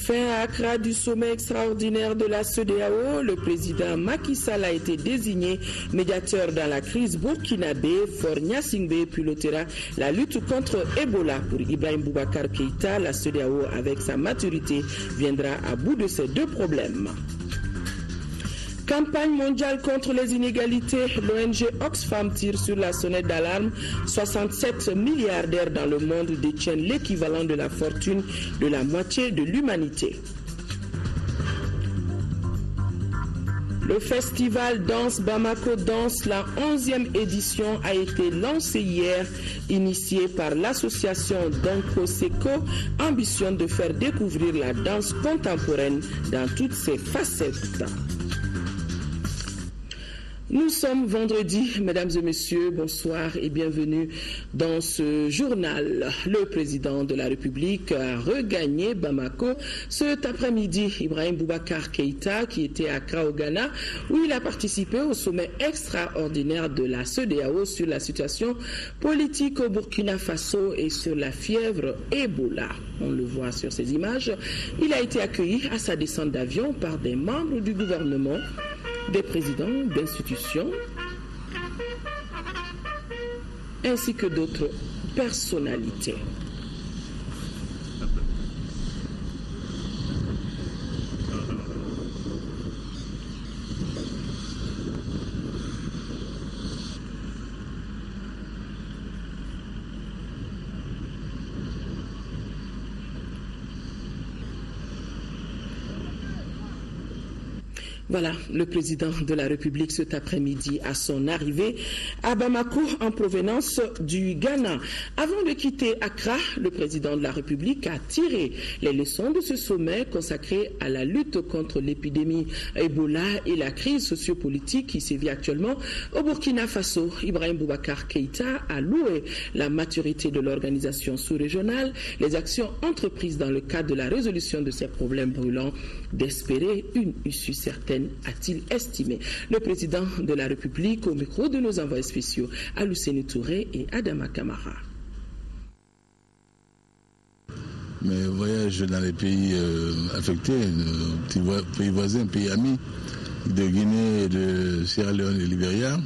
Fin à Accra du sommet extraordinaire de la CEDEAO, le président Macky Sall a été désigné médiateur dans la crise burkinabé. Faure Gnassingbé pilotera la lutte contre Ebola. Pour Ibrahim Boubacar Keïta, la CEDEAO, avec sa maturité, viendra à bout de ces deux problèmes. Campagne mondiale contre les inégalités, l'ONG Oxfam tire sur la sonnette d'alarme. 67 milliardaires dans le monde détiennent l'équivalent de la fortune de la moitié de l'humanité. Le festival Danse Bamako Danse, la 11e édition, a été lancé hier, initié par l'association Donko Seko, ambitionne de faire découvrir la danse contemporaine dans toutes ses facettes. Nous sommes vendredi, mesdames et messieurs, bonsoir et bienvenue dans ce journal. Le président de la République a regagné Bamako cet après-midi. Ibrahim Boubacar Keïta, qui était à Accra au Ghana, où il a participé au sommet extraordinaire de la CEDEAO sur la situation politique au Burkina Faso et sur la fièvre Ebola. On le voit sur ces images. Il a été accueilli à sa descente d'avion par des membres du gouvernement, des présidents d'institutions, ainsi que d'autres personnalités. Voilà, le président de la République cet après-midi à son arrivée à Bamako en provenance du Ghana. Avant de quitter Accra, le président de la République a tiré les leçons de ce sommet consacré à la lutte contre l'épidémie Ebola et la crise sociopolitique qui sévit actuellement au Burkina Faso. Ibrahim Boubacar Keïta a loué la maturité de l'organisation sous-régionale, les actions entreprises dans le cadre de la résolution de ces problèmes brûlants, d'espérer une issue certaine, a-t-il estimé. Le président de la République au micro de nos envoyés spéciaux, Alousseni Touré et Adama Kamara. Mes voyages dans les pays affectés, pays voisins, pays amis, de Guinée, de Sierra Leone et Libéria.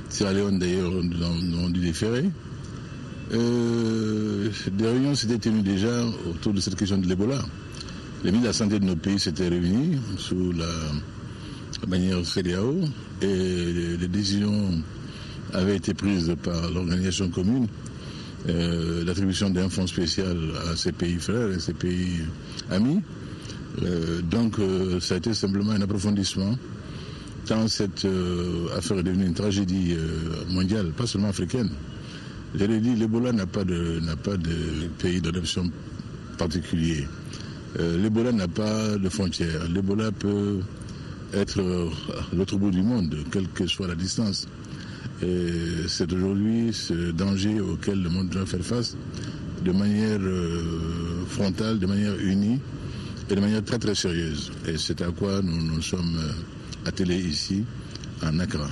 Sierra Leone d'ailleurs ont dû déférer. Des réunions s'étaient tenues déjà autour de cette question de l'Ebola. Les ministres de la Santé de nos pays s'étaient réunis sous la manière CEDEAO et les décisions avaient été prises par l'organisation commune, l'attribution d'un fonds spécial à ces pays frères et ces pays amis. Donc ça a été simplement un approfondissement, tant cette affaire est devenue une tragédie mondiale, pas seulement africaine. Je l'ai dit, l'Ebola n'a pas de pays d'adoption particulier. L'Ebola n'a pas de frontières. L'Ebola peut être à l'autre bout du monde, quelle que soit la distance. Et c'est aujourd'hui ce danger auquel le monde doit faire face de manière frontale, de manière unie et de manière très très sérieuse. Et c'est à quoi nous sommes attelés ici, en Accra.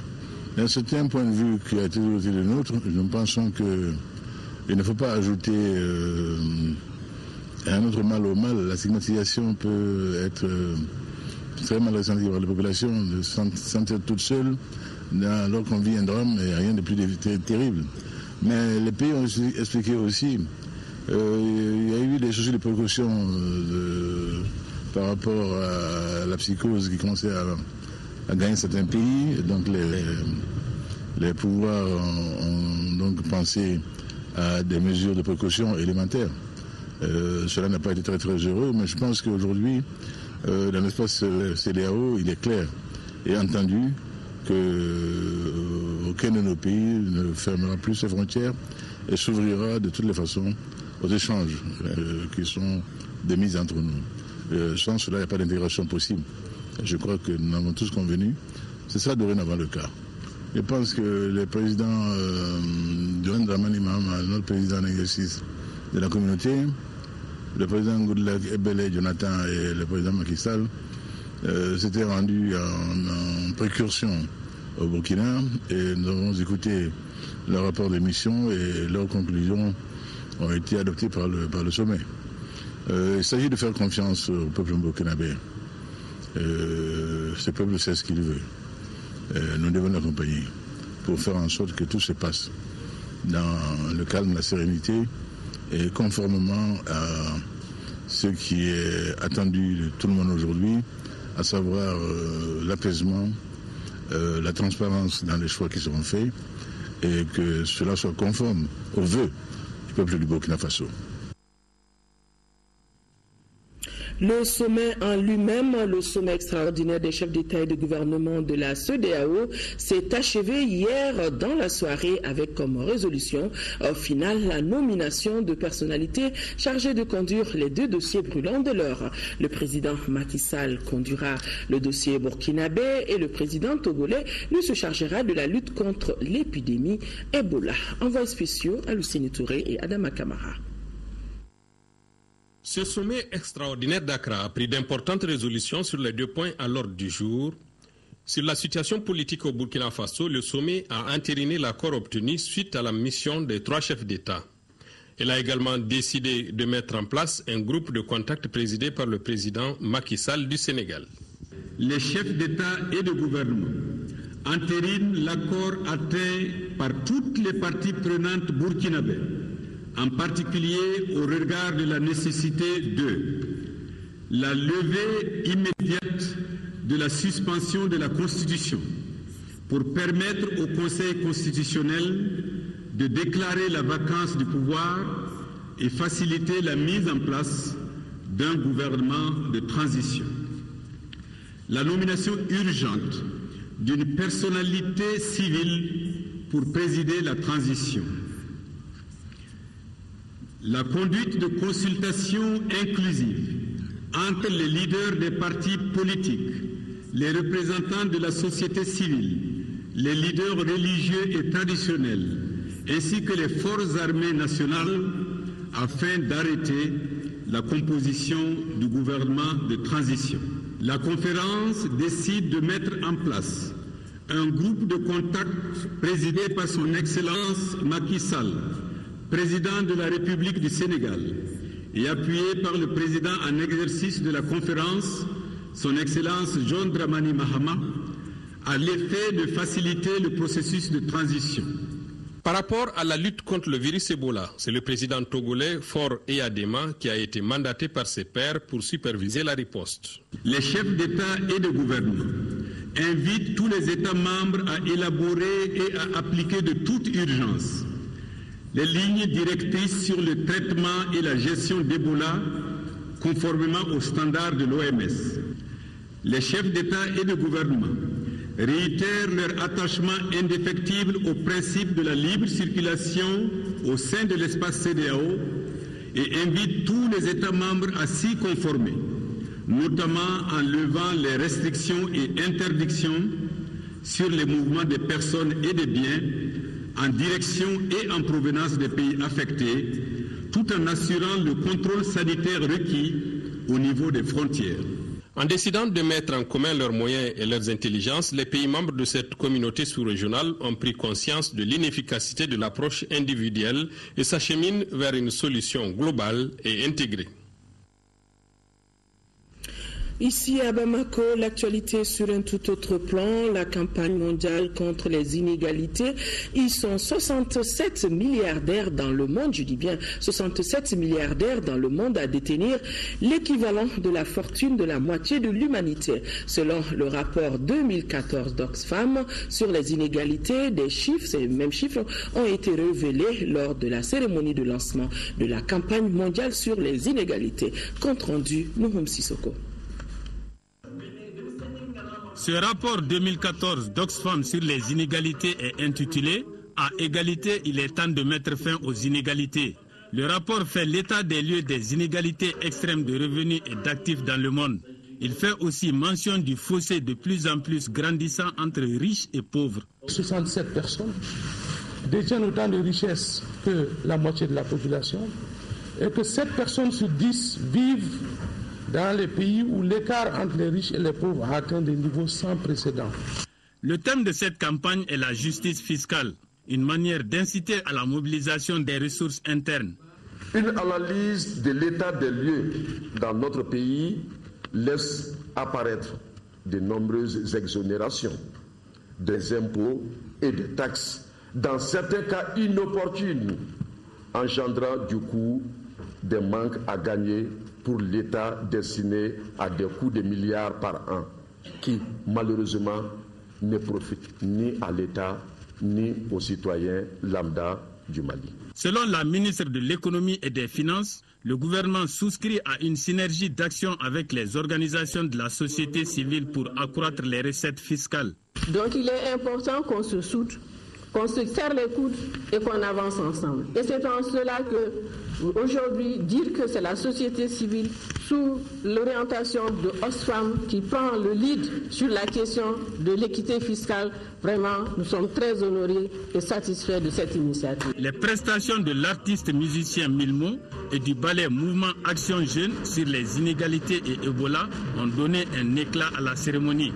Mais c'est un point de vue qui a toujours été le nôtre. Nous pensons qu'il ne faut pas ajouter un autre mal au mal. La stigmatisation peut être très mal ressentie par la population, de se sentir toute seule alors qu'on vit un drame et rien de plus terrible. Mais les pays ont expliqué aussi, il y a eu des soucis de précaution par rapport à la psychose qui commençait à gagner certains pays. Donc les pouvoirs ont donc pensé à des mesures de précaution élémentaires. Cela n'a pas été très très heureux, mais je pense qu'aujourd'hui, dans l'espace CEDEAO, il est clair et entendu qu'aucun de nos pays ne fermera plus ses frontières et s'ouvrira de toutes les façons aux échanges qui sont des mises entre nous. Sans cela, il n'y a pas d'intégration possible. Je crois que nous avons tous convenu. C'est ça dorénavant le cas. Je pense que le président John Dramani Mahama, notre président en exercice de la communauté, le président Goodluck Ebele Jonathan et le président Macky Sall s'étaient rendus en précursion au Burkina et nous avons écouté leur rapport de mission et leurs conclusions ont été adoptées par le sommet. Il s'agit de faire confiance au peuple burkinabé. Ce peuple sait ce qu'il veut. Nous devons l'accompagner pour faire en sorte que tout se passe dans le calme, la sérénité et conformément à ce qui est attendu de tout le monde aujourd'hui, à savoir l'apaisement, la transparence dans les choix qui seront faits et que cela soit conforme aux vœux du peuple du Burkina Faso. Le sommet en lui-même, le sommet extraordinaire des chefs d'État et de gouvernement de la CEDEAO, s'est achevé hier dans la soirée avec comme résolution finale la nomination de personnalités chargées de conduire les deux dossiers brûlants de l'heure. Le président Macky Sall conduira le dossier burkinabé et le président togolais lui se chargera de la lutte contre l'épidémie Ebola. Envoyés spéciaux à Lucine Touré et Adama Kamara. Ce sommet extraordinaire d'Accra a pris d'importantes résolutions sur les 2 points à l'ordre du jour. Sur la situation politique au Burkina Faso, le sommet a entériné l'accord obtenu suite à la mission des 3 chefs d'État. Elle a également décidé de mettre en place un groupe de contact présidé par le président Macky Sall du Sénégal. Les chefs d'État et de gouvernement entérinent l'accord atteint par toutes les parties prenantes burkinabées, en particulier au regard de la nécessité de la levée immédiate de la suspension de la Constitution pour permettre au Conseil constitutionnel de déclarer la vacance du pouvoir et faciliter la mise en place d'un gouvernement de transition. La nomination urgente d'une personnalité civile pour présider la transition. La conduite de consultations inclusives entre les leaders des partis politiques, les représentants de la société civile, les leaders religieux et traditionnels, ainsi que les forces armées nationales, afin d'arrêter la composition du gouvernement de transition. La conférence décide de mettre en place un groupe de contact présidé par son Excellence Macky Sall, président de la République du Sénégal, et appuyé par le président en exercice de la conférence, son Excellence John Dramani Mahama, à l'effet de faciliter le processus de transition. Par rapport à la lutte contre le virus Ebola, c'est le président togolais Faure Eyadema qui a été mandaté par ses pairs pour superviser la riposte. Les chefs d'État et de gouvernement invitent tous les États membres à élaborer et à appliquer de toute urgence les lignes directrices sur le traitement et la gestion d'Ebola conformément aux standards de l'OMS. Les chefs d'État et de gouvernement réitèrent leur attachement indéfectible au principe de la libre circulation au sein de l'espace CEDEAO et invitent tous les États membres à s'y conformer, notamment en levant les restrictions et interdictions sur les mouvements des personnes et des biens en direction et en provenance des pays affectés, tout en assurant le contrôle sanitaire requis au niveau des frontières. En décidant de mettre en commun leurs moyens et leurs intelligences, les pays membres de cette communauté sous-régionale ont pris conscience de l'inefficacité de l'approche individuelle et s'acheminent vers une solution globale et intégrée. Ici à Bamako, l'actualité sur un tout autre plan, la campagne mondiale contre les inégalités. Ils sont 67 milliardaires dans le monde, je dis bien 67 milliardaires dans le monde à détenir l'équivalent de la fortune de la moitié de l'humanité. Selon le rapport 2014 d'Oxfam sur les inégalités, des chiffres, ces mêmes chiffres ont été révélés lors de la cérémonie de lancement de la campagne mondiale sur les inégalités. Compte rendu, Nouhoum Sissoko. Ce rapport 2014 d'Oxfam sur les inégalités est intitulé « À égalité, il est temps de mettre fin aux inégalités ». Le rapport fait l'état des lieux des inégalités extrêmes de revenus et d'actifs dans le monde. Il fait aussi mention du fossé de plus en plus grandissant entre riches et pauvres. 67 personnes détiennent autant de richesses que la moitié de la population et que 7 personnes sur 10 vivent dans les pays où l'écart entre les riches et les pauvres a atteint des niveaux sans précédent. Le thème de cette campagne est la justice fiscale, une manière d'inciter à la mobilisation des ressources internes. Une analyse de l'état des lieux dans notre pays laisse apparaître de nombreuses exonérations des impôts et des taxes, dans certains cas inopportunes, engendrant du coup des manques à gagner pour l'État destinés à des coûts de milliards par an, qui malheureusement ne profitent ni à l'État ni aux citoyens lambda du Mali. Selon la ministre de l'Économie et des Finances, le gouvernement souscrit à une synergie d'action avec les organisations de la société civile pour accroître les recettes fiscales. Donc il est important qu'on se soude, qu'on se serre les coudes et qu'on avance ensemble. Et c'est en cela que, aujourd'hui, dire que c'est la société civile, sous l'orientation de Oxfam, qui prend le lead sur la question de l'équité fiscale, vraiment, nous sommes très honorés et satisfaits de cette initiative. Les prestations de l'artiste musicien Milmo et du ballet Mouvement Action Jeune sur les inégalités et Ebola ont donné un éclat à la cérémonie.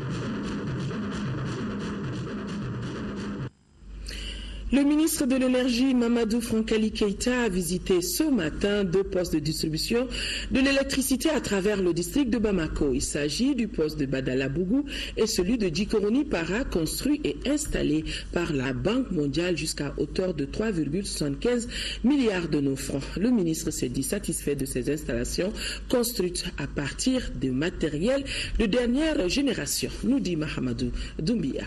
Le ministre de l'Énergie, Mamadou Frankali Keïta, a visité ce matin 2 postes de distribution de l'électricité à travers le district de Bamako. Il s'agit du poste de Badalabougou et celui de Djikoroni Para, construit et installé par la Banque mondiale jusqu'à hauteur de 3,75 milliards de nos francs. Le ministre s'est dit satisfait de ces installations construites à partir de matériel de dernière génération, nous dit Mahamadou Doumbia.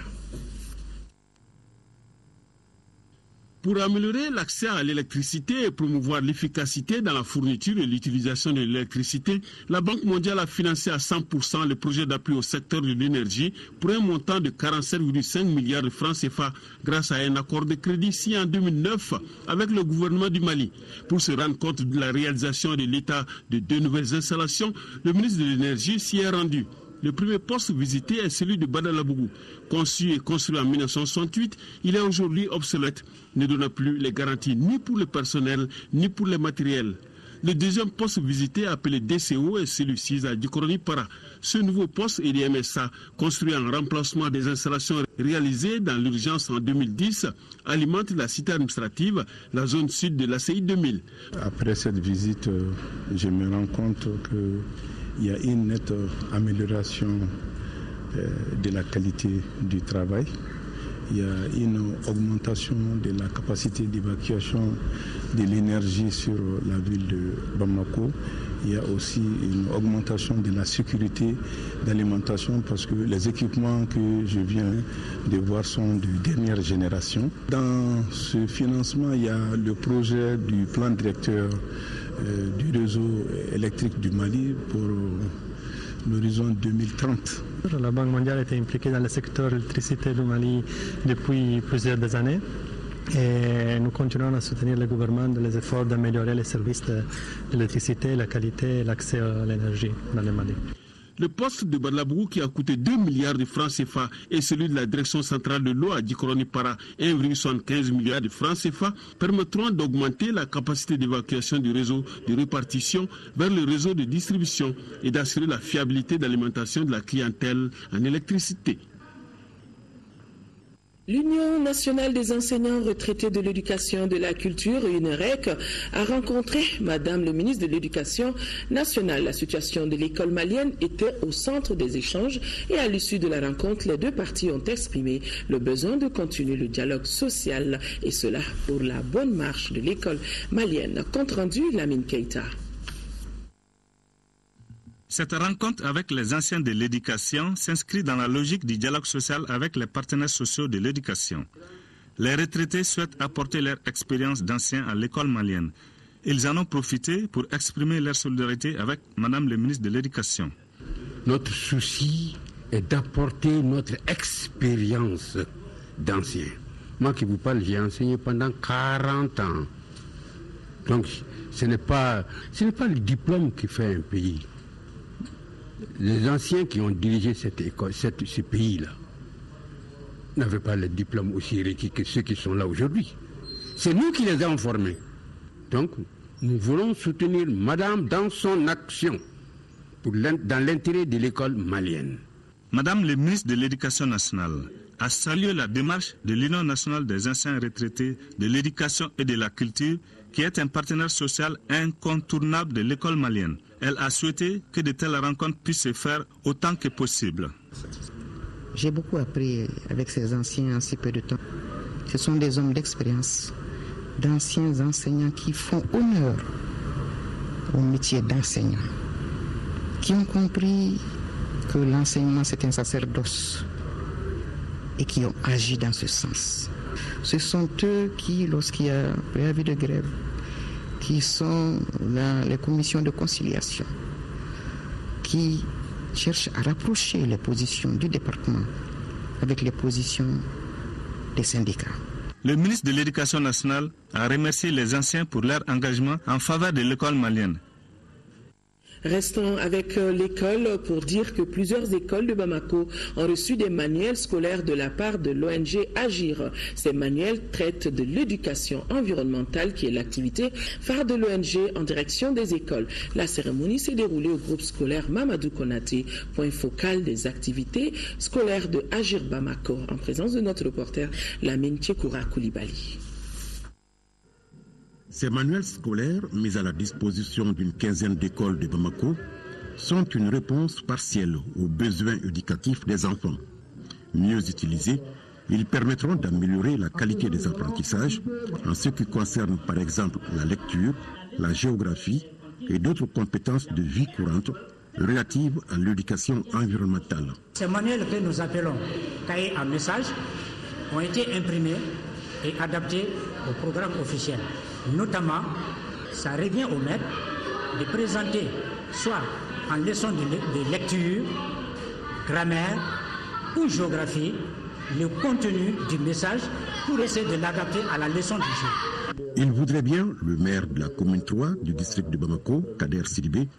Pour améliorer l'accès à l'électricité et promouvoir l'efficacité dans la fourniture et l'utilisation de l'électricité, la Banque mondiale a financé à 100% le projet d'appui au secteur de l'énergie pour un montant de 47,5 milliards de francs CFA grâce à un accord de crédit signé en 2009 avec le gouvernement du Mali. Pour se rendre compte de la réalisation de l'état de 2 nouvelles installations, le ministre de l'Énergie s'y est rendu. Le premier poste visité est celui de Badalabougou. Conçu et construit en 1968, il est aujourd'hui obsolète, ne donnant plus les garanties ni pour le personnel ni pour les matériels. Le deuxième poste visité, appelé DCO, est celui-ci à Djikoroni Para. Ce nouveau poste est le MSA, construit en remplacement des installations réalisées dans l'urgence en 2010, alimente la cité administrative, la zone sud de l'ACI 2000. Après cette visite, je me rends compte qu'il y a une nette amélioration de la qualité du travail. Il y a une augmentation de la capacité d'évacuation de l'énergie sur la ville de Bamako. Il y a aussi une augmentation de la sécurité d'alimentation parce que les équipements que je viens de voir sont de dernière génération. Dans ce financement, il y a le projet du plan directeur du réseau électrique du Mali pour l'horizon 2030. La Banque mondiale était impliquée dans le secteur électricité du Mali depuis plusieurs années et nous continuons à soutenir le gouvernement dans les efforts d'améliorer les services de l'électricité, la qualité et l'accès à l'énergie dans le Mali. Le poste de Badalabougou qui a coûté 2 milliards de francs CFA et celui de la direction centrale de l'eau à Djikoroni Para, 1,75 milliards de francs CFA, permettront d'augmenter la capacité d'évacuation du réseau de répartition vers le réseau de distribution et d'assurer la fiabilité d'alimentation de la clientèle en électricité. L'Union nationale des enseignants retraités de l'éducation et de la culture, UNEREC, a rencontré Madame le ministre de l'Éducation nationale. La situation de l'école malienne était au centre des échanges et à l'issue de la rencontre, les deux parties ont exprimé le besoin de continuer le dialogue social et cela pour la bonne marche de l'école malienne. Compte rendu, Lamine Keïta. Cette rencontre avec les anciens de l'éducation s'inscrit dans la logique du dialogue social avec les partenaires sociaux de l'éducation. Les retraités souhaitent apporter leur expérience d'anciens à l'école malienne. Ils en ont profité pour exprimer leur solidarité avec Madame le ministre de l'Éducation. Notre souci est d'apporter notre expérience d'anciens. Moi qui vous parle, j'ai enseigné pendant 40 ans. Donc ce n'est pas le diplôme qui fait un pays. Les anciens qui ont dirigé cette école, ce pays-là, n'avaient pas le diplôme aussi requis que ceux qui sont là aujourd'hui. C'est nous qui les avons formés. Donc, nous voulons soutenir Madame dans son action, dans l'intérêt de l'école malienne. Madame le ministre de l'Éducation nationale a salué la démarche de l'Union nationale des anciens retraités de l'éducation et de la culture qui est un partenaire social incontournable de l'école malienne. Elle a souhaité que de telles rencontres puissent se faire autant que possible. J'ai beaucoup appris avec ces anciens en si peu de temps. Ce sont des hommes d'expérience, d'anciens enseignants qui font honneur au métier d'enseignant, qui ont compris que l'enseignement c'est un sacerdoce et qui ont agi dans ce sens. Ce sont eux qui, lorsqu'il y a préavis de grève, qui sont dans les commissions de conciliation, qui cherchent à rapprocher les positions du département avec les positions des syndicats. Le ministre de l'Éducation nationale a remercié les anciens pour leur engagement en faveur de l'école malienne. Restons avec l'école pour dire que plusieurs écoles de Bamako ont reçu des manuels scolaires de la part de l'ONG Agir. Ces manuels traitent de l'éducation environnementale qui est l'activité phare de l'ONG en direction des écoles. La cérémonie s'est déroulée au groupe scolaire Mamadou Konaté, point focal des activités scolaires de Agir Bamako, en présence de notre reporter Lamine Tchekoura Koulibaly. Ces manuels scolaires, mis à la disposition d'une quinzaine d'écoles de Bamako, sont une réponse partielle aux besoins éducatifs des enfants. Mieux utilisés, ils permettront d'améliorer la qualité des apprentissages en ce qui concerne par exemple la lecture, la géographie et d'autres compétences de vie courante relatives à l'éducation environnementale. Ces manuels que nous appelons cahiers à message ont été imprimés et adaptés au programme officiel. Notamment, ça revient au maître de présenter soit en leçon de lecture, grammaire ou géographie le contenu du message pour essayer de l'adapter à la leçon du jour. Il voudrait bien, le maire de la commune 3 du district de Bamako, Kader Sidibé,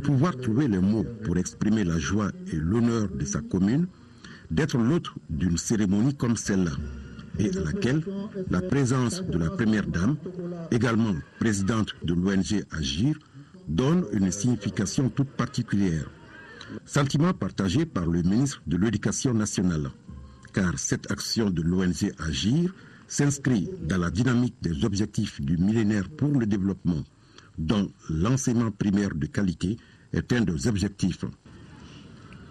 pouvoir trouver les mots pour exprimer la joie et l'honneur de sa commune d'être l'hôte d'une cérémonie comme celle-là, et à laquelle la présence de la première dame, également présidente de l'ONG Agir, donne une signification toute particulière. Sentiment partagé par le ministre de l'Éducation nationale, car cette action de l'ONG Agir s'inscrit dans la dynamique des objectifs du millénaire pour le développement, dont l'enseignement primaire de qualité est un des objectifs.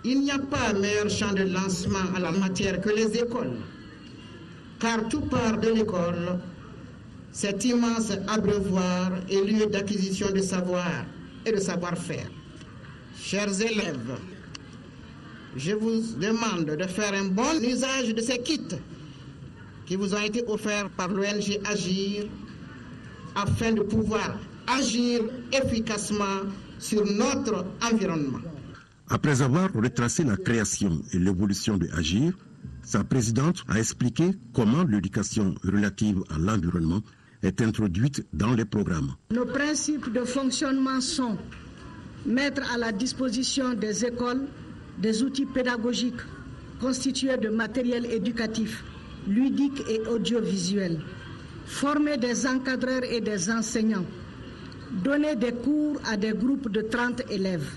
Il n'y a pas meilleur champ de lancement à la matière que les écoles. Car tout part de l'école, cet immense abreuvoir est lieu d'acquisition de savoir et de savoir-faire. Chers élèves, je vous demande de faire un bon usage de ces kits qui vous ont été offerts par l'ONG Agir afin de pouvoir agir efficacement sur notre environnement. Après avoir retracé la création et l'évolution de Agir, sa présidente a expliqué comment l'éducation relative à l'environnement est introduite dans les programmes. Nos principes de fonctionnement sont mettre à la disposition des écoles des outils pédagogiques constitués de matériel éducatif, ludique et audiovisuel, former des encadreurs et des enseignants, donner des cours à des groupes de 30 élèves,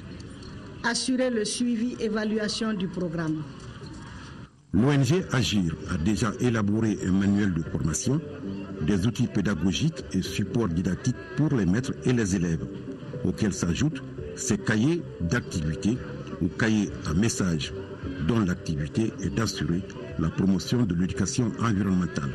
assurer le suivi et évaluation du programme. L'ONG Agir a déjà élaboré un manuel de formation, des outils pédagogiques et supports didactiques pour les maîtres et les élèves, auxquels s'ajoutent ces cahiers d'activité ou cahiers à message, dont l'activité est d'assurer la promotion de l'éducation environnementale.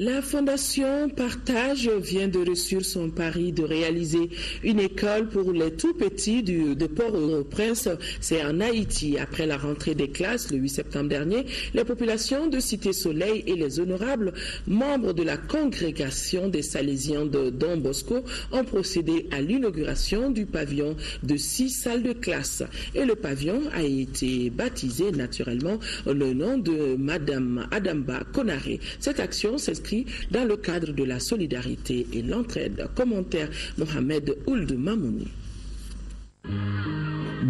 La Fondation Partage vient de réussir son pari de réaliser une école pour les tout-petits de Port-au-Prince. C'est en Haïti. Après la rentrée des classes le 8 septembre dernier, les populations de Cité-Soleil et les honorables membres de la congrégation des Salésiens de Don Bosco ont procédé à l'inauguration du pavillon de 6 salles de classe. Et le pavillon a été baptisé naturellement au nom de Madame Adamba Konaré. Cette action s'inscrit dans le cadre de la solidarité et l'entraide. Commentaire Mohamed Ould Mamouni.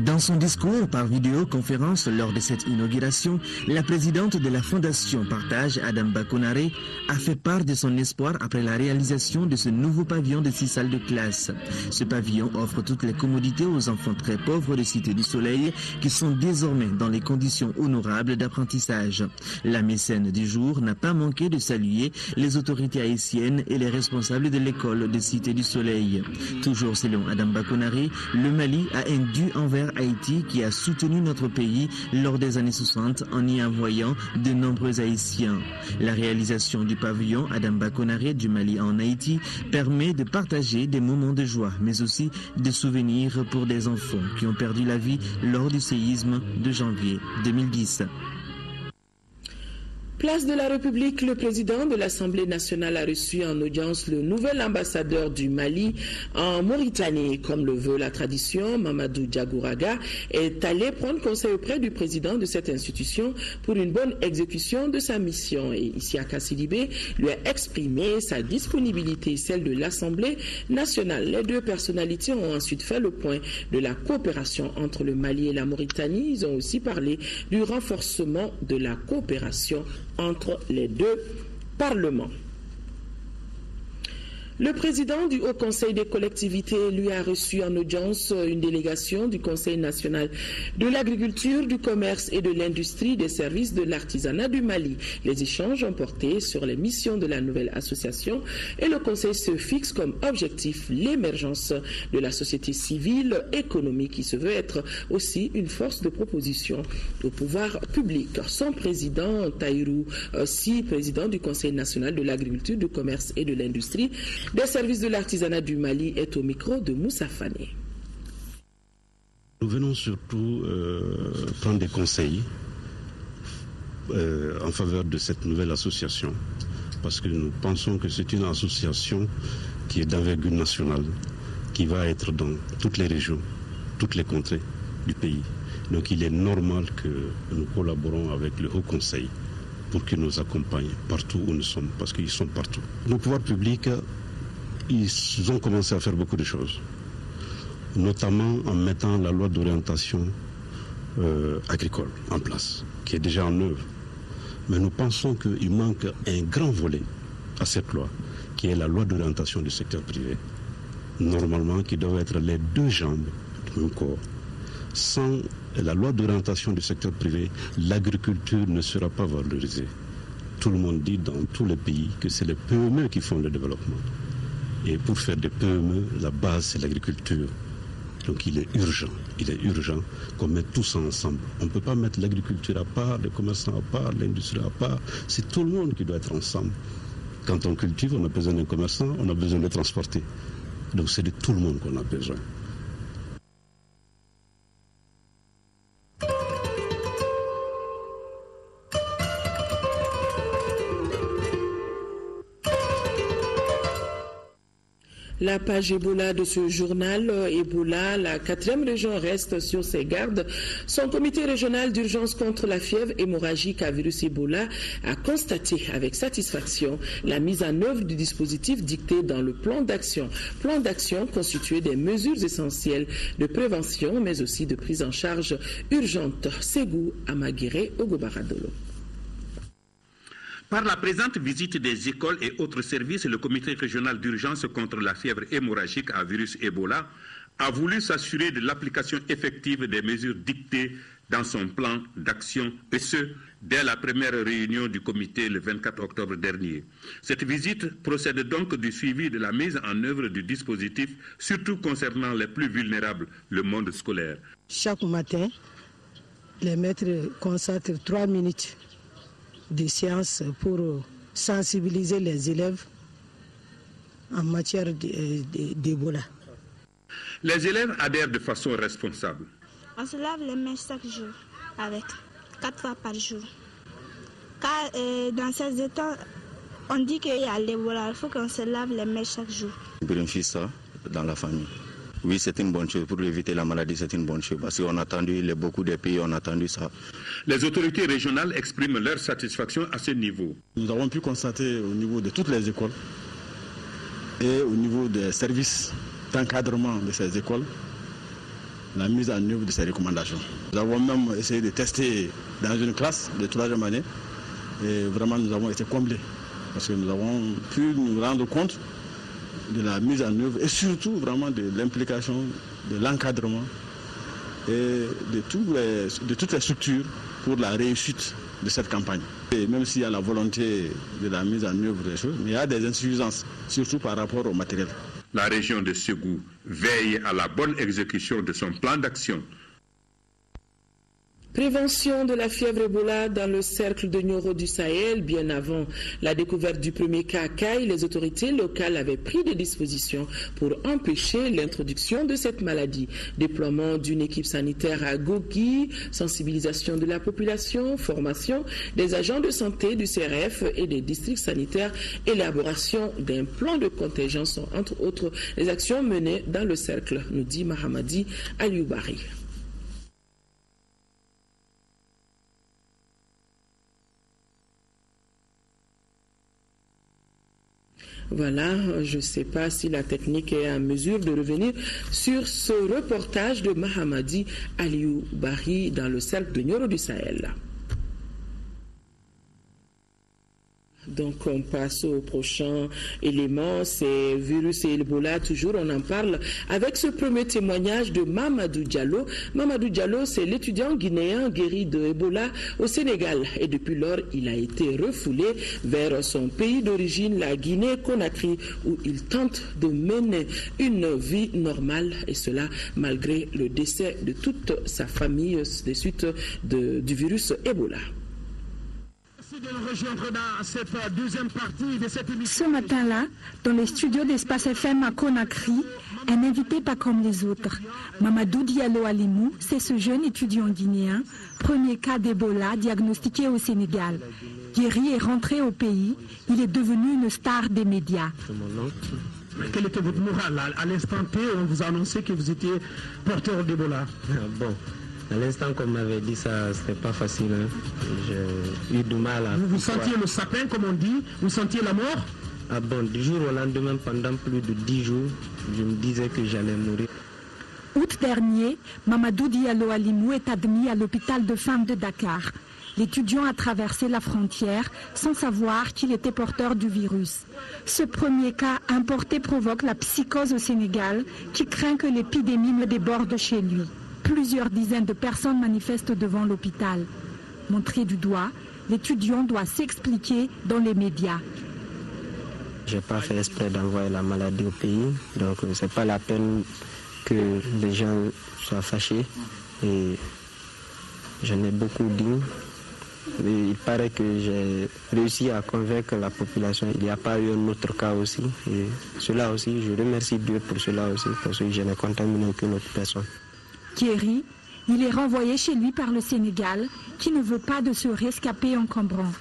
Dans Dans son discours par vidéoconférence lors de cette inauguration, la présidente de la Fondation Partage, Adamba Konaré, a fait part de son espoir après la réalisation de ce nouveau pavillon de 6 salles de classe. Ce pavillon offre toutes les commodités aux enfants très pauvres de Cité du Soleil qui sont désormais dans les conditions honorables d'apprentissage. La mécène du jour n'a pas manqué de saluer les autorités haïtiennes et les responsables de l'école de Cité du Soleil. Toujours selon Adamba Konaré, le Mali a un dû envers Haïti qui a soutenu notre pays lors des années 60 en y envoyant de nombreux Haïtiens. La réalisation du pavillon Adamba Konaré du Mali en Haïti permet de partager des moments de joie, mais aussi des souvenirs pour des enfants qui ont perdu la vie lors du séisme de janvier 2010. Place de la République, le président de l'Assemblée nationale a reçu en audience le nouvel ambassadeur du Mali en Mauritanie. Comme le veut la tradition, Mamadou Diagouraga est allé prendre conseil auprès du président de cette institution pour une bonne exécution de sa mission. Et Isiaka Sidibé lui a exprimé sa disponibilité et celle de l'Assemblée nationale. Les deux personnalités ont ensuite fait le point de la coopération entre le Mali et la Mauritanie. Ils ont aussi parlé du renforcement de la coopération entre les deux parlements. Le président du Haut Conseil des collectivités lui a reçu en audience une délégation du Conseil national de l'agriculture, du commerce et de l'industrie des services de l'artisanat du Mali. Les échanges ont porté sur les missions de la nouvelle association et le Conseil se fixe comme objectif l'émergence de la société civile économique qui se veut être aussi une force de proposition au pouvoir public. Son président, Taïrou Si, président du Conseil national de l'agriculture, du commerce et de l'industrie des services de l'artisanat du Mali, est au micro de Moussa Fane. Nous venons surtout prendre des conseils en faveur de cette nouvelle association, parce que nous pensons que c'est une association qui est d'envergure nationale, qui va être dans toutes les régions, toutes les contrées du pays. Donc il est normal que nous collaborons avec le Haut Conseil pour qu'il nous accompagne partout où nous sommes, parce qu'ils sont partout. Nos pouvoirs publics, ils ont commencé à faire beaucoup de choses, notamment en mettant la loi d'orientation agricole en place, qui est déjà en œuvre. Mais nous pensons qu'il manque un grand volet à cette loi, qui est la loi d'orientation du secteur privé, normalement qui doit être les deux jambes du même corps. Sans la loi d'orientation du secteur privé, l'agriculture ne sera pas valorisée. Tout le monde dit dans tous les pays que c'est les PME qui font le développement. Et pour faire des PME, la base, c'est l'agriculture. Donc il est urgent qu'on mette tout ça ensemble. On ne peut pas mettre l'agriculture à part, les commerçants à part, l'industrie à part. C'est tout le monde qui doit être ensemble. Quand on cultive, on a besoin d'un commerçant, on a besoin de transporter. Donc c'est de tout le monde qu'on a besoin. La page Ebola de ce journal, Ebola, la 4e région reste sur ses gardes. Son comité régional d'urgence contre la fièvre hémorragique à virus Ebola a constaté avec satisfaction la mise en œuvre du dispositif dicté dans le plan d'action. Plan d'action constitué des mesures essentielles de prévention, mais aussi de prise en charge urgente. Ségou Amaguiré, Ogobaradolo. Par la présente visite des écoles et autres services, le comité régional d'urgence contre la fièvre hémorragique à virus Ebola a voulu s'assurer de l'application effective des mesures dictées dans son plan d'action, et ce, dès la première réunion du comité le 24 octobre dernier. Cette visite procède donc du suivi de la mise en œuvre du dispositif, surtout concernant les plus vulnérables, le monde scolaire. Chaque matin, les maîtres consacrent 3 minutes de séances pour sensibiliser les élèves en matière d'Ebola. Les élèves adhèrent de façon responsable. On se lave les mains chaque jour, avec 4 fois par jour. Car dans ces états, on dit qu'il y a l'Ebola, il faut qu'on se lave les mains chaque jour. Bénéficie ça dans la famille. Oui, c'est une bonne chose. Pour éviter la maladie, c'est une bonne chose. Parce qu'on a attendu, beaucoup de pays ont attendu ça. Les autorités régionales expriment leur satisfaction à ce niveau. Nous avons pu constater au niveau de toutes les écoles et au niveau des services d'encadrement de ces écoles la mise en œuvre de ces recommandations. Nous avons même essayé de tester dans une classe de 3e année et vraiment nous avons été comblés parce que nous avons pu nous rendre compte de la mise en œuvre et surtout vraiment de l'implication, de l'encadrement et de toutes les structures pour la réussite de cette campagne. Et même s'il y a la volonté de la mise en œuvre des choses, mais il y a des insuffisances, surtout par rapport au matériel. La région de Ségou veille à la bonne exécution de son plan d'action. Prévention de la fièvre Ebola dans le cercle de Nioro du Sahel. Bien avant la découverte du premier cas à Kaï, les autorités locales avaient pris des dispositions pour empêcher l'introduction de cette maladie. Déploiement d'une équipe sanitaire à Gogi, sensibilisation de la population, formation des agents de santé du CRF et des districts sanitaires, élaboration d'un plan de contingence sont entre autres les actions menées dans le cercle, nous dit Mahamadi Alioubari. Voilà, je ne sais pas si la technique est en mesure de revenir sur ce reportage de Mahamadi Alioubari dans le cercle de Nioro du Sahel. Donc on passe au prochain élément, c'est virus et Ebola, toujours on en parle avec ce premier témoignage de Mamadou Diallo. Mamadou Diallo, c'est l'étudiant guinéen guéri de Ebola au Sénégal et depuis lors il a été refoulé vers son pays d'origine, la Guinée-Conakry, où il tente de mener une vie normale et cela malgré le décès de toute sa famille des suites du virus Ebola. Ce matin-là, dans les studios d'Espace FM à Conakry, un invité pas comme les autres. Mamadou Diallo Alimou, c'est ce jeune étudiant guinéen, premier cas d'Ebola diagnostiqué au Sénégal. Guéri et rentré au pays, il est devenu une star des médias. Quel était votre moral à l'instant T où on vous a annoncé que vous étiez porteur d'Ebola? À l'instant qu'on m'avait dit ça, c'était pas facile. Hein. J'ai eu du mal à... Vous sentiez le sapin, comme on dit? Vous sentiez la mort? Ah bon, du jour au lendemain, pendant plus de 10 jours, je me disais que j'allais mourir. Août dernier, Mamadou Diallo Alimou est admis à l'hôpital de femmes de Dakar. L'étudiant a traversé la frontière sans savoir qu'il était porteur du virus. Ce premier cas importé provoque la psychose au Sénégal, qui craint que l'épidémie ne déborde chez lui. Plusieurs dizaines de personnes manifestent devant l'hôpital. Montré du doigt, l'étudiant doit s'expliquer dans les médias. Je n'ai pas fait exprès d'envoyer la maladie au pays, donc ce n'est pas la peine que les gens soient fâchés. Et j'en ai beaucoup dit. Mais il paraît que j'ai réussi à convaincre la population. Il n'y a pas eu un autre cas aussi. Et cela aussi, je remercie Dieu pour cela aussi, parce que je n'ai contaminé aucune autre personne. Guéri, il est renvoyé chez lui par le Sénégal, qui ne veut pas de ce rescapé encombrant.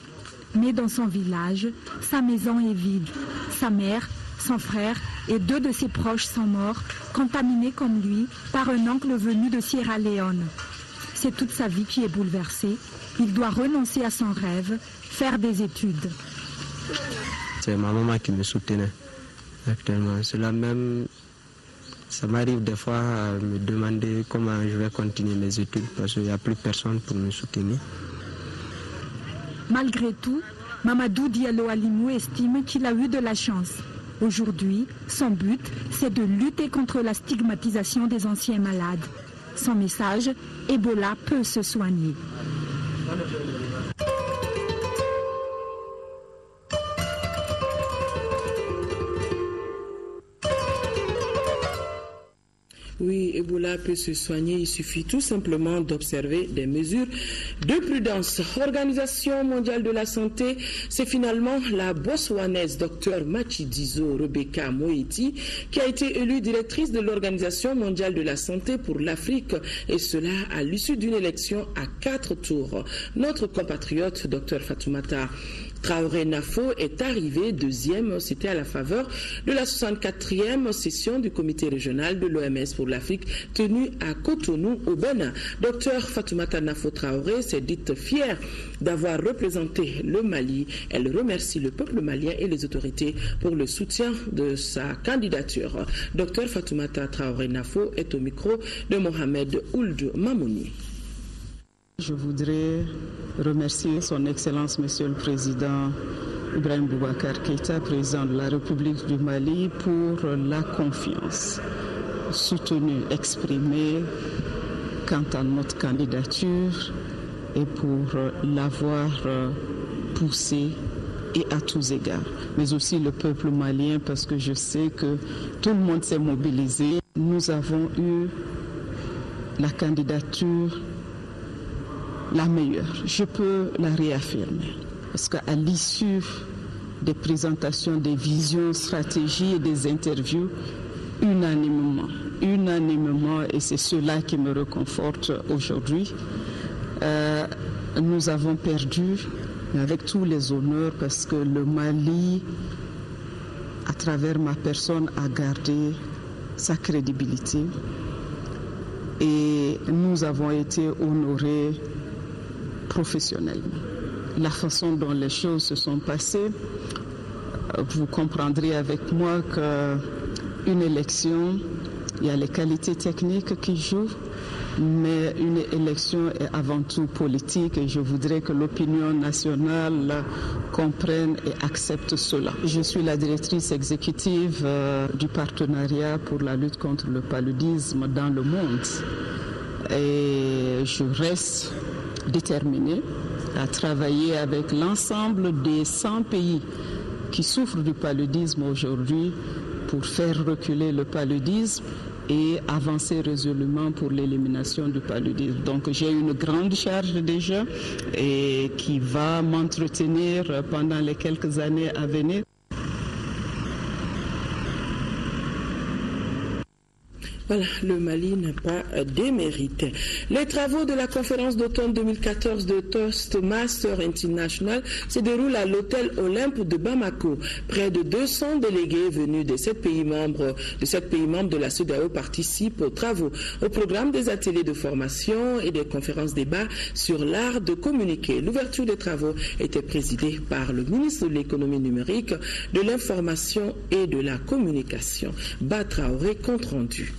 Mais dans son village, sa maison est vide. Sa mère, son frère et 2 de ses proches sont morts, contaminés comme lui par un oncle venu de Sierra Leone. C'est toute sa vie qui est bouleversée. Il doit renoncer à son rêve, faire des études. C'est ma maman qui me soutenait actuellement. Cela même... Ça m'arrive des fois à me demander comment je vais continuer mes études parce qu'il n'y a plus personne pour me soutenir. Malgré tout, Mamadou Diallo Alimou estime qu'il a eu de la chance. Aujourd'hui, son but, c'est de lutter contre la stigmatisation des anciens malades. Son message, Ebola peut se soigner. Oui, Ebola peut se soigner, il suffit tout simplement d'observer des mesures de prudence. Organisation mondiale de la santé, c'est finalement la botswanaise Dr Matshidiso Rebecca Moeti qui a été élue directrice de l'Organisation mondiale de la santé pour l'Afrique et cela à l'issue d'une élection à 4 tours. Notre compatriote Dr Fatoumata Traoré Nafo est arrivé deuxième, c'était à la faveur de la 64e session du comité régional de l'OMS pour l'Afrique tenue à Cotonou au Bénin. Docteur Fatoumata Nafo Traoré s'est dite fière d'avoir représenté le Mali. Elle remercie le peuple malien et les autorités pour le soutien de sa candidature. Docteur Fatoumata Traoré Nafo est au micro de Mohamed Ould Mamouni. Je voudrais remercier son Excellence Monsieur le Président Ibrahim Boubacar Keïta, président de la République du Mali, pour la confiance soutenue, exprimée quant à notre candidature et pour l'avoir poussée et à tous égards. Mais aussi le peuple malien, parce que je sais que tout le monde s'est mobilisé. Nous avons eu la candidature la meilleure. Je peux la réaffirmer. Parce qu'à l'issue des présentations, des visions, stratégies et des interviews, unanimement, et c'est cela qui me réconforte aujourd'hui, nous avons perdu, avec tous les honneurs, parce que le Mali, à travers ma personne, a gardé sa crédibilité. Et nous avons été honorés professionnellement. La façon dont les choses se sont passées, vous comprendrez avec moi qu'une élection, il y a les qualités techniques qui jouent, mais une élection est avant tout politique et je voudrais que l'opinion nationale comprenne et accepte cela. Je suis la directrice exécutive du partenariat pour la lutte contre le paludisme dans le monde et je reste déterminée à travailler avec l'ensemble des 100 pays qui souffrent du paludisme aujourd'hui pour faire reculer le paludisme et avancer résolument pour l'élimination du paludisme. Donc j'ai une grande charge déjà et qui va m'entretenir pendant les quelques années à venir. Voilà, le Mali n'a pas démérité. Les travaux de la conférence d'automne 2014 de Toastmaster International se déroulent à l'hôtel Olympe de Bamako. Près de 200 délégués venus de 7 pays membres de la CEDEAO participent aux travaux. Au programme des ateliers de formation et des conférences débats sur l'art de communiquer. L'ouverture des travaux était présidée par le ministre de l'économie numérique, de l'information et de la communication. Traoré, compte rendu.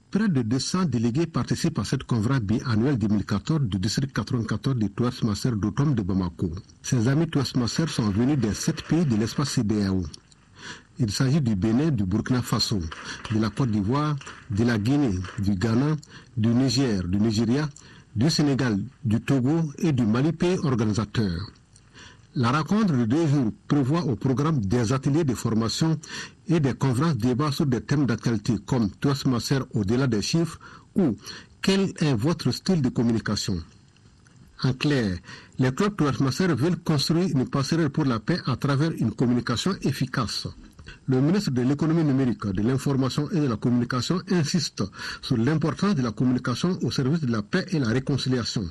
Près de 200 délégués participent à cette conférence biannuelle 2014 du district 94 du Toastmaster d'automne de Bamako. Ces amis Toastmasters sont venus des 7 pays de l'espace CEDEAO. Il s'agit du Bénin, du Burkina Faso, de la Côte d'Ivoire, de la Guinée, du Ghana, du Niger, du Nigeria, du Sénégal, du Togo et du Mali, pays organisateur. La rencontre de 2 jours prévoit au programme des ateliers de formation et des conférences débats sur des thèmes d'actualité comme Toastmaster au-delà des chiffres ou quel est votre style de communication. En clair, les clubs Toastmaster veulent construire une passerelle pour la paix à travers une communication efficace. Le ministre de l'économie numérique, de l'information et de la communication insiste sur l'importance de la communication au service de la paix et la réconciliation.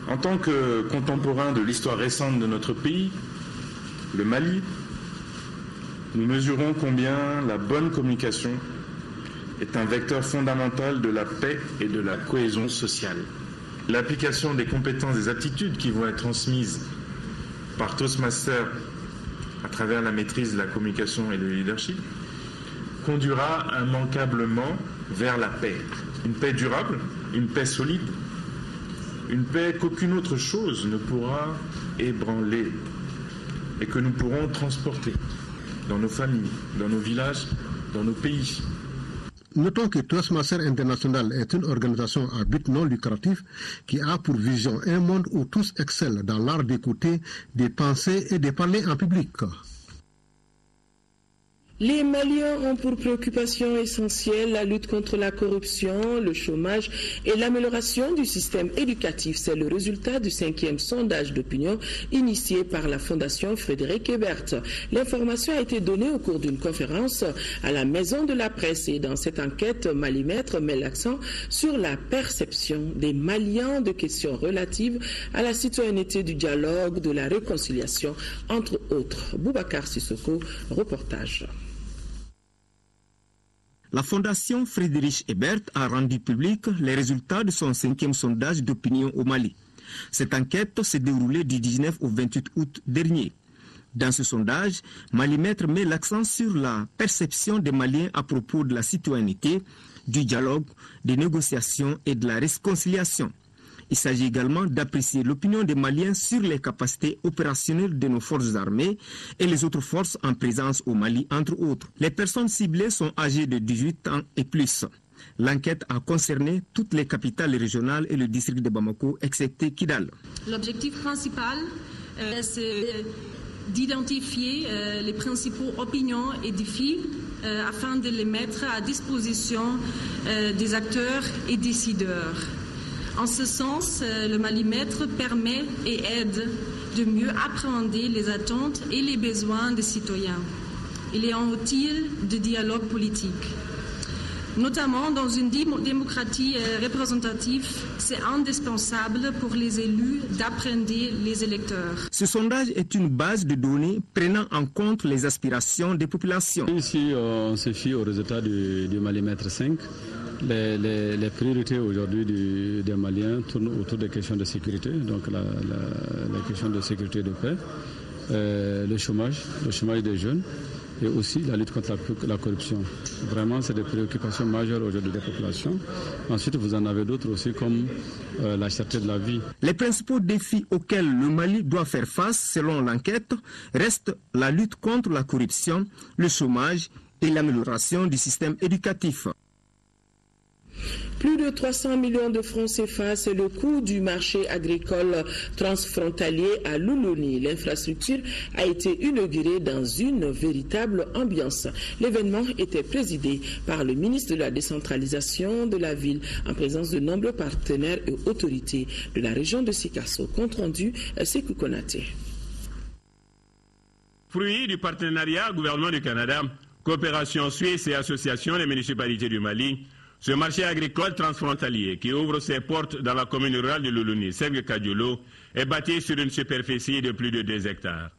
En tant que contemporain de l'histoire récente de notre pays, le Mali, nous mesurons combien la bonne communication est un vecteur fondamental de la paix et de la cohésion sociale. L'application des compétences, des aptitudes qui vont être transmises par Toastmaster à travers la maîtrise de la communication et du leadership conduira immanquablement vers la paix. Une paix durable, une paix solide, une paix qu'aucune autre chose ne pourra ébranler et que nous pourrons transporter dans nos familles, dans nos villages, dans nos pays. Notons que Toastmaster International est une organisation à but non lucratif qui a pour vision un monde où tous excellent dans l'art d'écouter, de penser et de parler en public. Les Maliens ont pour préoccupation essentielle la lutte contre la corruption, le chômage et l'amélioration du système éducatif. C'est le résultat du 5e sondage d'opinion initié par la Fondation Frédéric Ebert. L'information a été donnée au cours d'une conférence à la Maison de la Presse et dans cette enquête, Malimètre met l'accent sur la perception des Maliens de questions relatives à la citoyenneté, du dialogue, de la réconciliation, entre autres. Boubacar Sissoko, reportage. La Fondation Frédéric Ebert a rendu public les résultats de son 5e sondage d'opinion au Mali. Cette enquête s'est déroulée du 19 au 28 août dernier. Dans ce sondage, Malimètre met l'accent sur la perception des Maliens à propos de la citoyenneté, du dialogue, des négociations et de la réconciliation. Il s'agit également d'apprécier l'opinion des Maliens sur les capacités opérationnelles de nos forces armées et les autres forces en présence au Mali, entre autres. Les personnes ciblées sont âgées de 18 ans et plus. L'enquête a concerné toutes les capitales régionales et le district de Bamako, excepté Kidal. L'objectif principal, c'est d'identifier les principaux opinions et défis afin de les mettre à disposition des acteurs et décideurs. En ce sens, le Malimètre permet et aide de mieux appréhender les attentes et les besoins des citoyens. Il est un outil de dialogue politique. Notamment dans une démocratie représentative, c'est indispensable pour les élus d'appréhender les électeurs. Ce sondage est une base de données prenant en compte les aspirations des populations. Ici, on se fie aux résultats du Malimètre 5. Les priorités aujourd'hui des Maliens tournent autour des questions de sécurité, donc la question de sécurité et de paix, le chômage des jeunes et aussi la lutte contre la corruption. Vraiment, c'est des préoccupations majeures aujourd'hui des populations. Ensuite, vous en avez d'autres aussi comme la cherté de la vie. Les principaux défis auxquels le Mali doit faire face, selon l'enquête, restent la lutte contre la corruption, le chômage et l'amélioration du système éducatif. Plus de 300 millions de francs CFA, c'est le coût du marché agricole transfrontalier à Luluni. L'infrastructure a été inaugurée dans une véritable ambiance. L'événement était présidé par le ministre de la décentralisation de la ville en présence de nombreux partenaires et autorités de la région de Sikasso. Compte rendu, Sekou Konaté. Fruit du partenariat gouvernement du Canada, coopération suisse et association des municipalités du Mali, ce marché agricole transfrontalier qui ouvre ses portes dans la commune rurale de Luluni, Sergue Kadiolo, est bâti sur une superficie de plus de 2 hectares.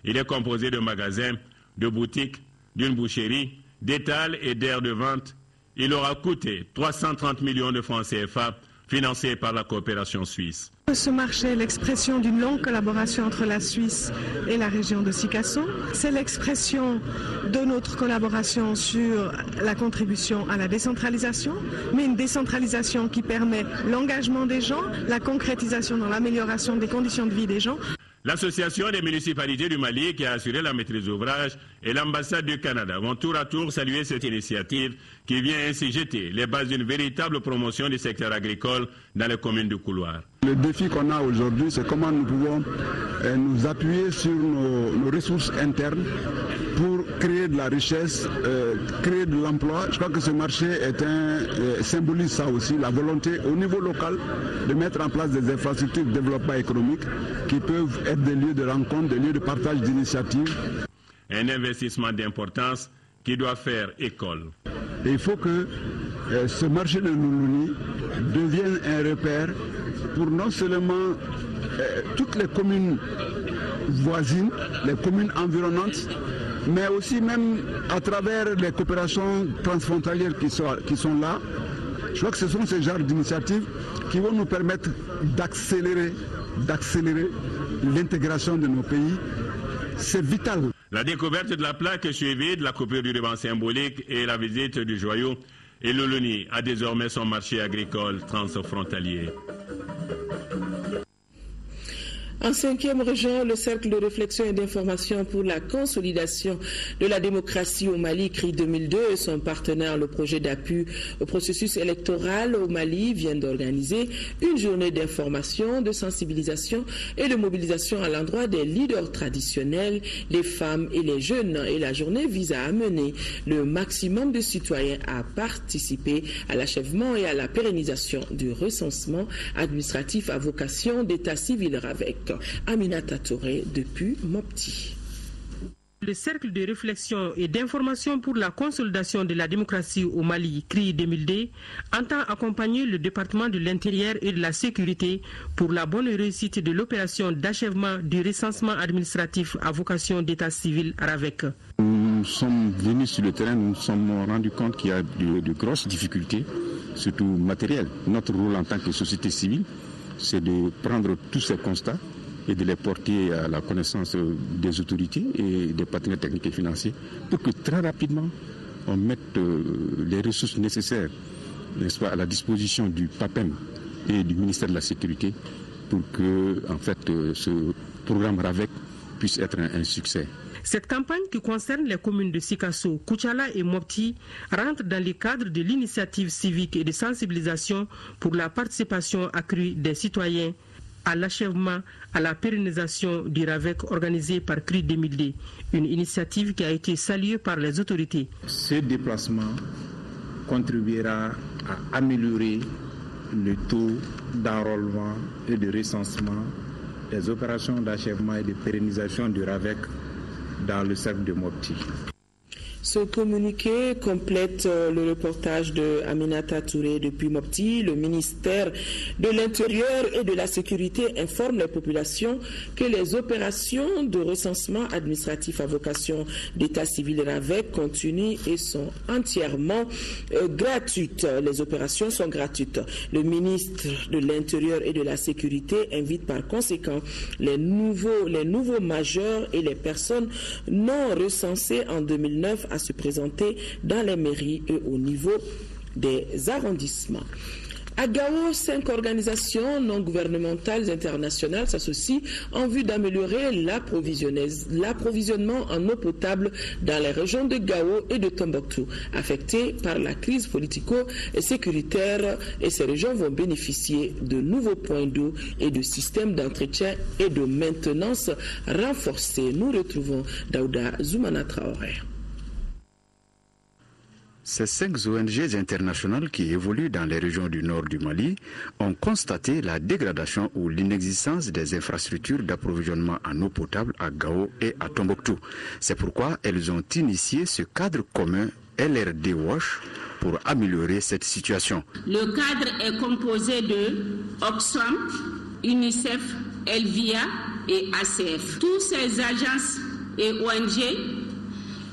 Il est composé de magasins, de boutiques, d'une boucherie, d'étals et d'aires de vente. Il aura coûté 330 millions de francs CFA, financés par la coopération suisse. Ce marché est l'expression d'une longue collaboration entre la Suisse et la région de Sikasso. C'est l'expression de notre collaboration sur la contribution à la décentralisation, mais une décentralisation qui permet l'engagement des gens, la concrétisation dans l'amélioration des conditions de vie des gens. L'association des municipalités du Mali qui a assuré la maîtrise d'ouvrage et l'ambassade du Canada vont tour à tour saluer cette initiative qui vient ainsi jeter les bases d'une véritable promotion du secteur agricole dans les communes du couloir. Le défi qu'on a aujourd'hui, c'est comment nous pouvons nous appuyer sur nos ressources internes pour créer de la richesse, créer de l'emploi. Je crois que ce marché symbolise ça aussi, la volonté au niveau local de mettre en place des infrastructures de développement économique qui peuvent être des lieux de rencontre, des lieux de partage d'initiatives. Un investissement d'importance qui doit faire école. Et il faut que ce marché de Luluni devienne un repère pour non seulement toutes les communes voisines, les communes environnantes, mais aussi même à travers les coopérations transfrontalières qui sont là. Je crois que ce sont ces genres d'initiatives qui vont nous permettre d'accélérer l'intégration de nos pays. C'est vital. La découverte de la plaque est suivie de la coupure du ruban symbolique et la visite du joyau. Et Luluni a désormais son marché agricole transfrontalier. En 5e région, le cercle de réflexion et d'information pour la consolidation de la démocratie au Mali, CRI 2002, et son partenaire, le projet d'appui au processus électoral au Mali, viennent d'organiser une journée d'information, de sensibilisation et de mobilisation à l'endroit des leaders traditionnels, les femmes et les jeunes. Et la journée vise à amener le maximum de citoyens à participer à l'achèvement et à la pérennisation du recensement administratif à vocation d'état civil RAVEC. Aminata Touré depuis Mopti. Le cercle de réflexion et d'information pour la consolidation de la démocratie au Mali, CRI 2002, entend accompagner le département de l'Intérieur et de la Sécurité pour la bonne réussite de l'opération d'achèvement du recensement administratif à vocation d'état civil RAVEC. Nous sommes venus sur le terrain, nous nous sommes rendus compte qu'il y a de grosses difficultés, surtout matérielles. Notre rôle en tant que société civile, c'est de prendre tous ces constats et de les porter à la connaissance des autorités et des partenaires techniques et financiers pour que très rapidement on mette les ressources nécessaires, n'est-ce pas, à la disposition du PAPEM et du ministère de la Sécurité pour que en fait, ce programme RAVEC puisse être un succès. Cette campagne qui concerne les communes de Sikasso, Koutiala et Mopti rentre dans le cadre de l'initiative civique et de sensibilisation pour la participation accrue des citoyens à l'achèvement, à la pérennisation du RAVEC organisé par CRI 2002, une initiative qui a été saluée par les autorités. Ce déplacement contribuera à améliorer le taux d'enrôlement et de recensement des opérations d'achèvement et de pérennisation du RAVEC dans le cercle de Mopti. Ce communiqué complète le reportage de Aminata Touré depuis Mopti. Le ministère de l'Intérieur et de la Sécurité informe les populations que les opérations de recensement administratif à vocation d'état civil RAVEC continuent et sont entièrement gratuites. Les opérations sont gratuites. Le ministre de l'Intérieur et de la Sécurité invite par conséquent les nouveaux majeurs et les personnes non recensées en 2009 à se présenter dans les mairies et au niveau des arrondissements. À Gao, 5 organisations non gouvernementales internationales s'associent en vue d'améliorer l'approvisionnement en eau potable dans les régions de Gao et de Tombouctou, affectées par la crise politico-sécuritaire, et ces régions vont bénéficier de nouveaux points d'eau et de systèmes d'entretien et de maintenance renforcés. Nous retrouvons Daouda Zoumana Traoré. Ces 5 ONG internationales qui évoluent dans les régions du nord du Mali ont constaté la dégradation ou l'inexistence des infrastructures d'approvisionnement en eau potable à Gao et à Tombouctou. C'est pourquoi elles ont initié ce cadre commun LRD Wash pour améliorer cette situation. Le cadre est composé de Oxfam, UNICEF, Elvia et ACF. Toutes ces agences et ONG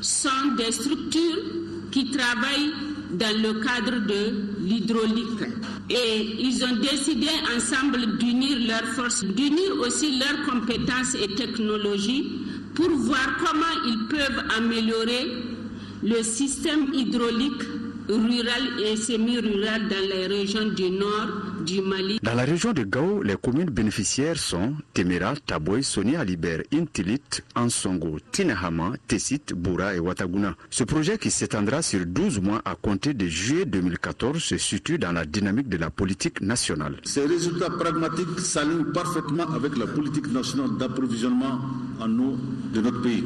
sont des structures qui travaillent dans le cadre de l'hydraulique. Et ils ont décidé ensemble d'unir leurs forces, d'unir aussi leurs compétences et technologies pour voir comment ils peuvent améliorer le système hydraulique rural et semi-rural dans les régions du nord du Mali. Dans la région de Gao, les communes bénéficiaires sont Temera, Taboy, Soni Alibert, Intilit, Ansongo, Tinahama, Tessit, Boura et Wataguna. Ce projet qui s'étendra sur 12 mois à compter de juillet 2014 se situe dans la dynamique de la politique nationale. Ces résultats pragmatiques s'alignent parfaitement avec la politique nationale d'approvisionnement en eau de notre pays.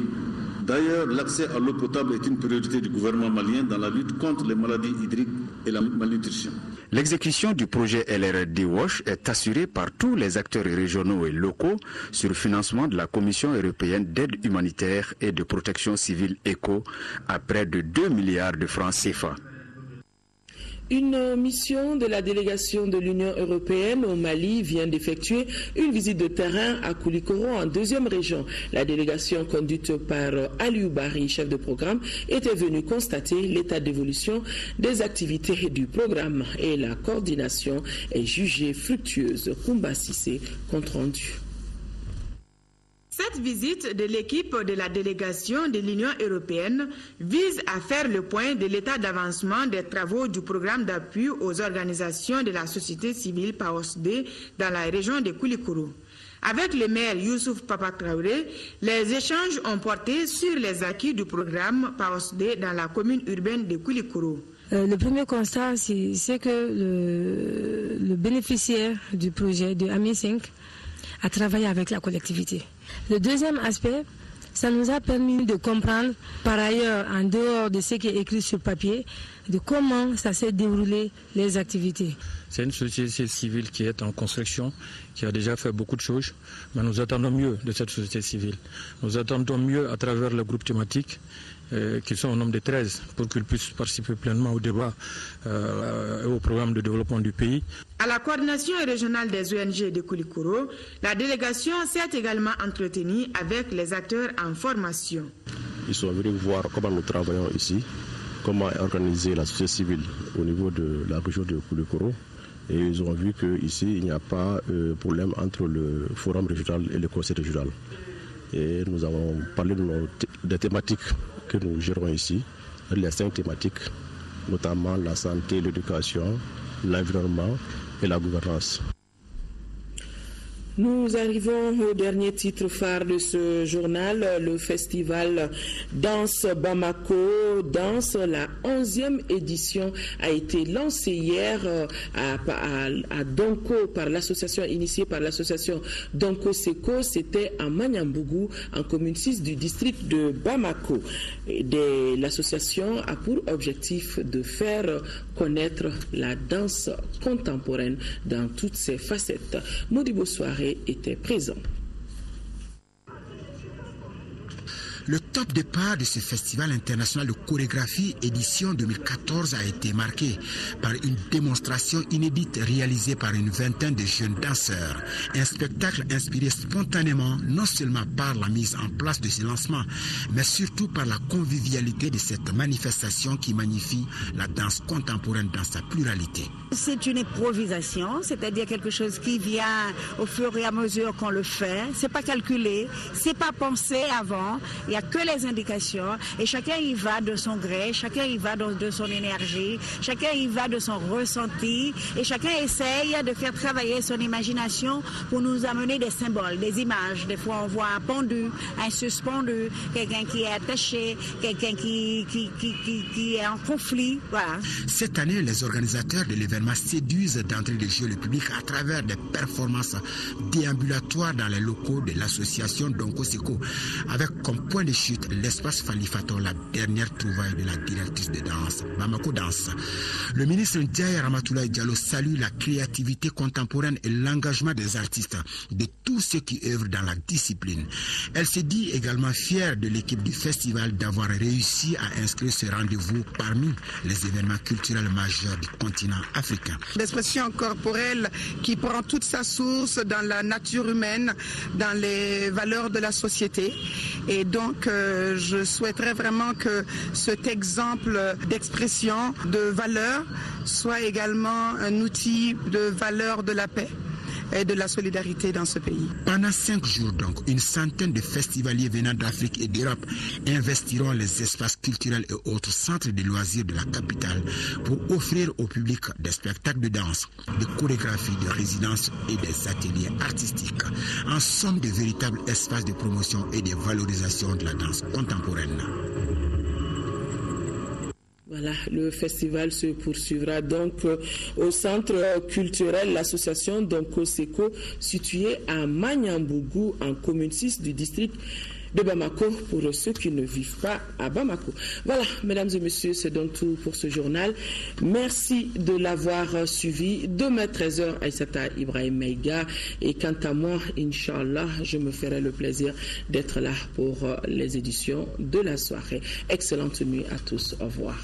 D'ailleurs, l'accès à l'eau potable est une priorité du gouvernement malien dans la lutte contre les maladies hydriques et la malnutrition. L'exécution du projet LRD Wash est assurée par tous les acteurs régionaux et locaux sur le financement de la Commission européenne d'aide humanitaire et de protection civile ECHO à près de 2 milliards de francs CFA. Une mission de la délégation de l'Union européenne au Mali vient d'effectuer une visite de terrain à Koulikoro en 2e région. La délégation conduite par Aliou Bari, chef de programme, était venue constater l'état d'évolution des activités du programme et la coordination est jugée fructueuse. Koumba Sissé, compte rendu. Cette visite de l'équipe de la délégation de l'Union européenne vise à faire le point de l'état d'avancement des travaux du programme d'appui aux organisations de la société civile PAOSD dans la région de Koulikoro. Avec le maire Youssouf Papa Traoré, les échanges ont porté sur les acquis du programme PAOSD dans la commune urbaine de Koulikoro. Le premier constat, c'est que le bénéficiaire du projet de AMI 5 a travaillé avec la collectivité. Le deuxième aspect, ça nous a permis de comprendre, par ailleurs, en dehors de ce qui est écrit sur papier, de comment ça s'est déroulé les activités. C'est une société civile qui est en construction, qui a déjà fait beaucoup de choses, mais nous attendons mieux de cette société civile. Nous attendons mieux à travers le groupe thématique, qui sont au nombre de 13, pour qu'ils puissent participer pleinement au débat et au programme de développement du pays. À la coordination régionale des ONG de Koulikoro, la délégation s'est également entretenue avec les acteurs en formation. Ils sont venus voir comment nous travaillons ici, comment organiser la société civile au niveau de la région de Koulikoro. Et ils ont vu qu'ici, il n'y a pas de problème entre le forum régional et le conseil régional. Et nous avons parlé des thématiques que nous gérons ici, les 5 thématiques, notamment la santé, l'éducation, l'environnement et la gouvernance. Nous arrivons au dernier titre phare de ce journal, le festival Danse Bamako. Danse, la 11e édition a été lancée hier à Donko par l'association, initiée par l'association Donko Seko. C'était à Manyambougou, en commune 6 du district de Bamako. L'association a pour objectif de faire connaître la danse contemporaine dans toutes ses facettes. Modibo Soirée était présent. Le top départ de ce festival international de chorégraphie édition 2014 a été marqué par une démonstration inédite réalisée par une vingtaine de jeunes danseurs. Un spectacle inspiré spontanément non seulement par la mise en place de ce lancement, mais surtout par la convivialité de cette manifestation qui magnifie la danse contemporaine dans sa pluralité. C'est une improvisation, c'est-à-dire quelque chose qui vient au fur et à mesure qu'on le fait. C'est pas calculé, c'est pas pensé avant. Il n'y a que les indications et chacun y va de son gré, chacun y va de son énergie, chacun y va de son ressenti et chacun essaye de faire travailler son imagination pour nous amener des symboles, des images. Des fois on voit un pendu, un suspendu, quelqu'un qui est attaché, quelqu'un qui est en conflit. Voilà. Cette année, les organisateurs de l'événement séduisent d'entrer de jeu le public à travers des performances déambulatoires dans les locaux de l'association Donko Seko, avec comme point de chute l'espace Falifator, la dernière trouvaille de la directrice de danse, Bamako Danse. Le ministre Ndiaye Ramatoulaye Diallo salue la créativité contemporaine et l'engagement des artistes, de tous ceux qui œuvrent dans la discipline. Elle se dit également fière de l'équipe du festival d'avoir réussi à inscrire ce rendez-vous parmi les événements culturels majeurs du continent africain. L'expression corporelle qui prend toute sa source dans la nature humaine, dans les valeurs de la société. Et donc, je souhaiterais vraiment que cet exemple d'expression de valeur soit également un outil de valeur de la paix et de la solidarité dans ce pays. Pendant 5 jours donc, une centaine de festivaliers venant d'Afrique et d'Europe investiront les espaces culturels et autres centres de loisirs de la capitale pour offrir au public des spectacles de danse, de chorégraphie, de résidence et des ateliers artistiques. En somme, de véritables espaces de promotion et de valorisation de la danse contemporaine. Voilà, le festival se poursuivra donc au centre culturel, l'association Donko Seko, située à Manyambougou, en commune 6 du district de Bamako, pour ceux qui ne vivent pas à Bamako. Voilà, mesdames et messieurs, c'est donc tout pour ce journal. Merci de l'avoir suivi. Demain, 13h, Aïssata Ibrahim Meiga. Et quant à moi, Inch'Allah, je me ferai le plaisir d'être là pour les éditions de la soirée. Excellente nuit à tous. Au revoir.